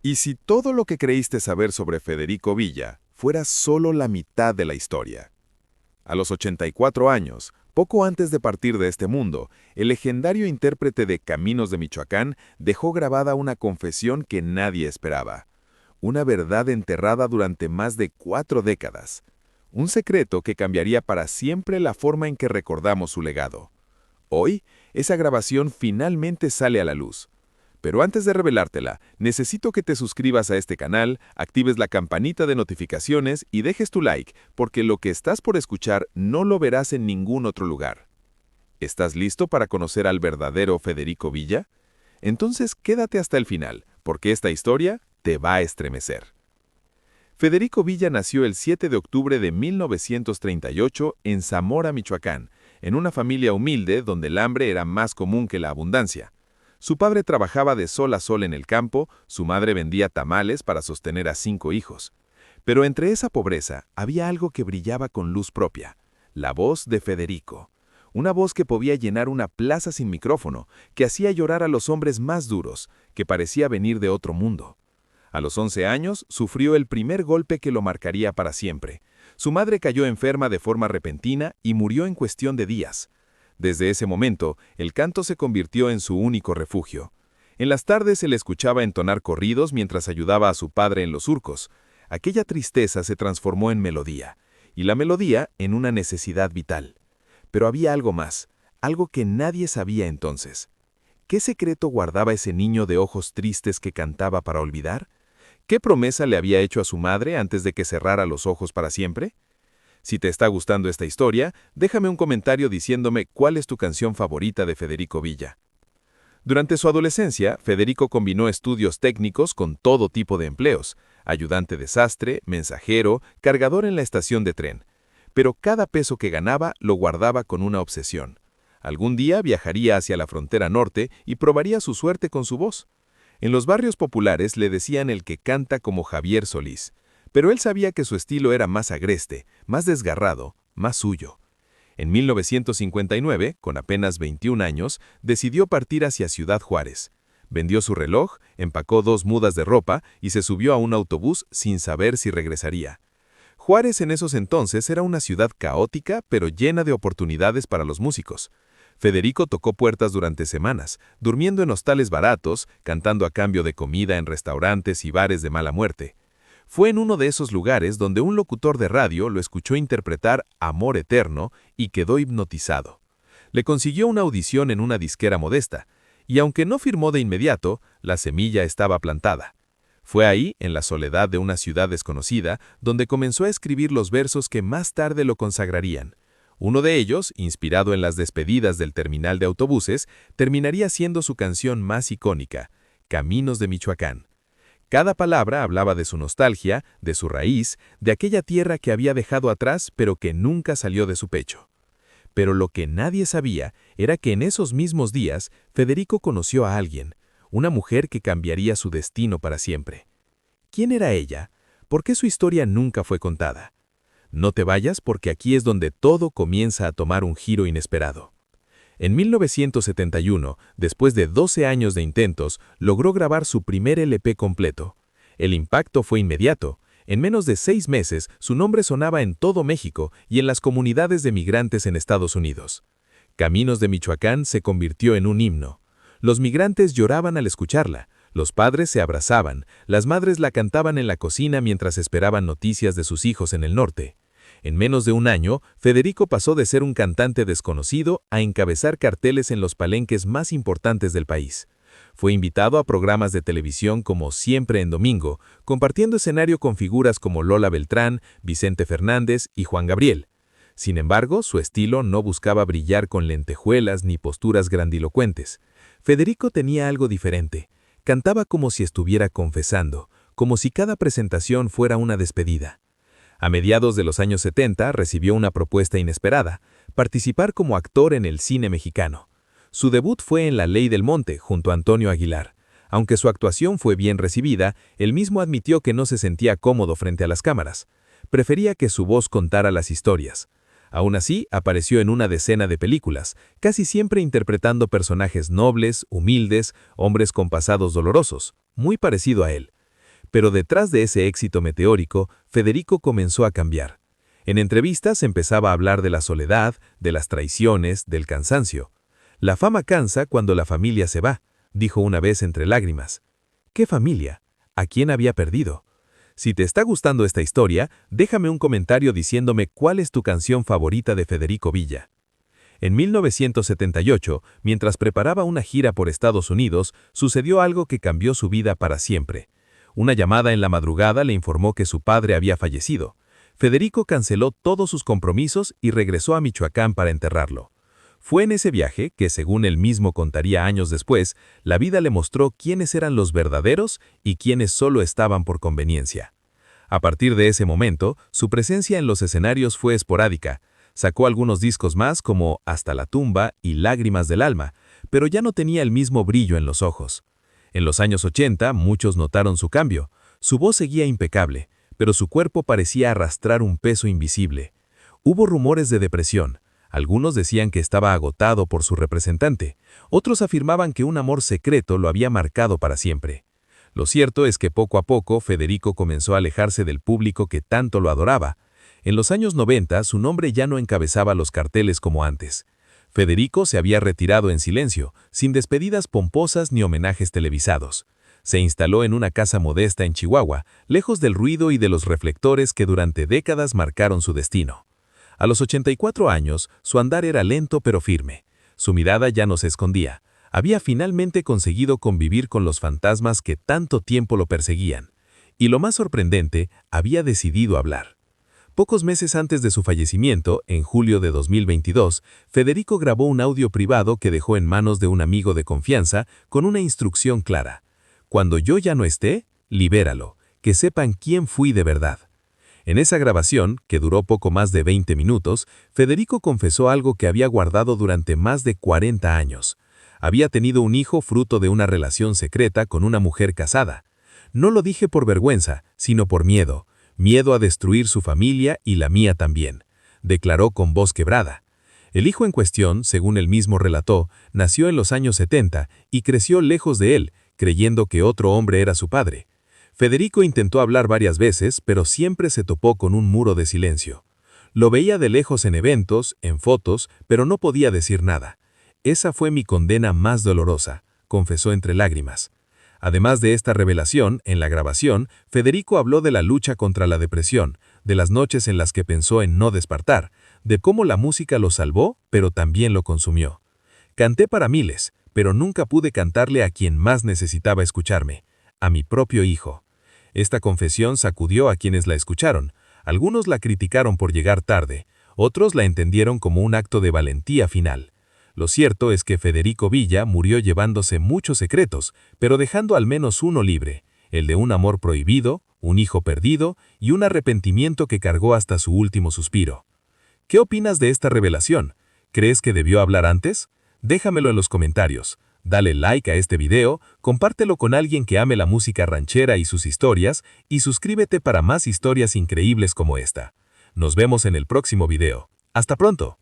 Y si todo lo que creíste saber sobre Federico Villa fuera solo la mitad de la historia. A los 84 años, poco antes de partir de este mundo, el legendario intérprete de Caminos de Michoacán dejó grabada una confesión que nadie esperaba. Una verdad enterrada durante más de 4 décadas. Un secreto que cambiaría para siempre la forma en que recordamos su legado. Hoy, esa grabación finalmente sale a la luz. Pero antes de revelártela, necesito que te suscribas a este canal, actives la campanita de notificaciones y dejes tu like, porque lo que estás por escuchar no lo verás en ningún otro lugar. ¿Estás listo para conocer al verdadero Federico Villa? Entonces quédate hasta el final, porque esta historia te va a estremecer. Federico Villa nació el 7 de octubre de 1938 en Zamora, Michoacán, en una familia humilde donde el hambre era más común que la abundancia. Su padre trabajaba de sol a sol en el campo, su madre vendía tamales para sostener a 5 hijos. Pero entre esa pobreza había algo que brillaba con luz propia, la voz de Federico. Una voz que podía llenar una plaza sin micrófono, que hacía llorar a los hombres más duros, que parecía venir de otro mundo. A los 11 años, sufrió el primer golpe que lo marcaría para siempre. Su madre cayó enferma de forma repentina y murió en cuestión de días. Desde ese momento, el canto se convirtió en su único refugio. En las tardes se le escuchaba entonar corridos mientras ayudaba a su padre en los surcos. Aquella tristeza se transformó en melodía, y la melodía en una necesidad vital. Pero había algo más, algo que nadie sabía entonces. ¿Qué secreto guardaba ese niño de ojos tristes que cantaba para olvidar? ¿Qué promesa le había hecho a su madre antes de que cerrara los ojos para siempre? Si te está gustando esta historia, déjame un comentario diciéndome cuál es tu canción favorita de Federico Villa. Durante su adolescencia, Federico combinó estudios técnicos con todo tipo de empleos, ayudante de sastre, mensajero, cargador en la estación de tren. Pero cada peso que ganaba lo guardaba con una obsesión. Algún día viajaría hacia la frontera norte y probaría su suerte con su voz. En los barrios populares le decían el que canta como Javier Solís. Pero él sabía que su estilo era más agreste, más desgarrado, más suyo. En 1959, con apenas 21 años, decidió partir hacia Ciudad Juárez. Vendió su reloj, empacó 2 mudas de ropa y se subió a un autobús sin saber si regresaría. Juárez en esos entonces era una ciudad caótica, pero llena de oportunidades para los músicos. Federico tocó puertas durante semanas, durmiendo en hostales baratos, cantando a cambio de comida en restaurantes y bares de mala muerte. Fue en uno de esos lugares donde un locutor de radio lo escuchó interpretar Amor Eterno y quedó hipnotizado. Le consiguió una audición en una disquera modesta, y aunque no firmó de inmediato, la semilla estaba plantada. Fue ahí, en la soledad de una ciudad desconocida, donde comenzó a escribir los versos que más tarde lo consagrarían. Uno de ellos, inspirado en las despedidas del terminal de autobuses, terminaría siendo su canción más icónica, Caminos de Michoacán. Cada palabra hablaba de su nostalgia, de su raíz, de aquella tierra que había dejado atrás pero que nunca salió de su pecho. Pero lo que nadie sabía era que en esos mismos días Federico conoció a alguien, una mujer que cambiaría su destino para siempre. ¿Quién era ella? ¿Por qué su historia nunca fue contada? No te vayas porque aquí es donde todo comienza a tomar un giro inesperado. En 1971, después de 12 años de intentos, logró grabar su primer LP completo. El impacto fue inmediato. En menos de 6 meses, su nombre sonaba en todo México y en las comunidades de migrantes en Estados Unidos. Caminos de Michoacán se convirtió en un himno. Los migrantes lloraban al escucharla, los padres se abrazaban, las madres la cantaban en la cocina mientras esperaban noticias de sus hijos en el norte. En menos de un año, Federico pasó de ser un cantante desconocido a encabezar carteles en los palenques más importantes del país. Fue invitado a programas de televisión como Siempre en Domingo, compartiendo escenario con figuras como Lola Beltrán, Vicente Fernández y Juan Gabriel. Sin embargo, su estilo no buscaba brillar con lentejuelas ni posturas grandilocuentes. Federico tenía algo diferente. Cantaba como si estuviera confesando, como si cada presentación fuera una despedida. A mediados de los años 70 recibió una propuesta inesperada, participar como actor en el cine mexicano. Su debut fue en La Ley del Monte, junto a Antonio Aguilar. Aunque su actuación fue bien recibida, él mismo admitió que no se sentía cómodo frente a las cámaras. Prefería que su voz contara las historias. Aún así, apareció en una decena de películas, casi siempre interpretando personajes nobles, humildes, hombres con pasados dolorosos, muy parecido a él. Pero detrás de ese éxito meteórico, Federico comenzó a cambiar. En entrevistas empezaba a hablar de la soledad, de las traiciones, del cansancio. La fama cansa cuando la familia se va, dijo una vez entre lágrimas. ¿Qué familia? ¿A quién había perdido? Si te está gustando esta historia, déjame un comentario diciéndome cuál es tu canción favorita de Federico Villa. En 1978, mientras preparaba una gira por Estados Unidos, sucedió algo que cambió su vida para siempre. Una llamada en la madrugada le informó que su padre había fallecido. Federico canceló todos sus compromisos y regresó a Michoacán para enterrarlo. Fue en ese viaje que, según él mismo contaría años después, la vida le mostró quiénes eran los verdaderos y quiénes solo estaban por conveniencia. A partir de ese momento, su presencia en los escenarios fue esporádica. Sacó algunos discos más como Hasta la tumba y Lágrimas del alma, pero ya no tenía el mismo brillo en los ojos. En los años 80, muchos notaron su cambio. Su voz seguía impecable, pero su cuerpo parecía arrastrar un peso invisible. Hubo rumores de depresión. Algunos decían que estaba agotado por su representante. Otros afirmaban que un amor secreto lo había marcado para siempre. Lo cierto es que poco a poco Federico comenzó a alejarse del público que tanto lo adoraba. En los años 90, su nombre ya no encabezaba los carteles como antes. Federico se había retirado en silencio, sin despedidas pomposas ni homenajes televisados. Se instaló en una casa modesta en Chihuahua, lejos del ruido y de los reflectores que durante décadas marcaron su destino. A los 84 años, su andar era lento pero firme. Su mirada ya no se escondía. Había finalmente conseguido convivir con los fantasmas que tanto tiempo lo perseguían. Y lo más sorprendente, había decidido hablar. Pocos meses antes de su fallecimiento, en julio de 2022, Federico grabó un audio privado que dejó en manos de un amigo de confianza con una instrucción clara. Cuando yo ya no esté, libéralo, que sepan quién fui de verdad. En esa grabación, que duró poco más de 20 minutos, Federico confesó algo que había guardado durante más de 40 años. Había tenido un hijo fruto de una relación secreta con una mujer casada. No lo dije por vergüenza, sino por miedo. Miedo a destruir su familia y la mía también, declaró con voz quebrada. El hijo en cuestión, según él mismo relató, nació en los años 70 y creció lejos de él, creyendo que otro hombre era su padre. Federico intentó hablar varias veces, pero siempre se topó con un muro de silencio. Lo veía de lejos en eventos, en fotos, pero no podía decir nada. Esa fue mi condena más dolorosa, confesó entre lágrimas. Además de esta revelación, en la grabación, Federico habló de la lucha contra la depresión, de las noches en las que pensó en no despertar, de cómo la música lo salvó, pero también lo consumió. Canté para miles, pero nunca pude cantarle a quien más necesitaba escucharme, a mi propio hijo. Esta confesión sacudió a quienes la escucharon. Algunos la criticaron por llegar tarde, otros la entendieron como un acto de valentía final. Lo cierto es que Federico Villa murió llevándose muchos secretos, pero dejando al menos uno libre, el de un amor prohibido, un hijo perdido y un arrepentimiento que cargó hasta su último suspiro. ¿Qué opinas de esta revelación? ¿Crees que debió hablar antes? Déjamelo en los comentarios. Dale like a este video, compártelo con alguien que ame la música ranchera y sus historias, y suscríbete para más historias increíbles como esta. Nos vemos en el próximo video. ¡Hasta pronto!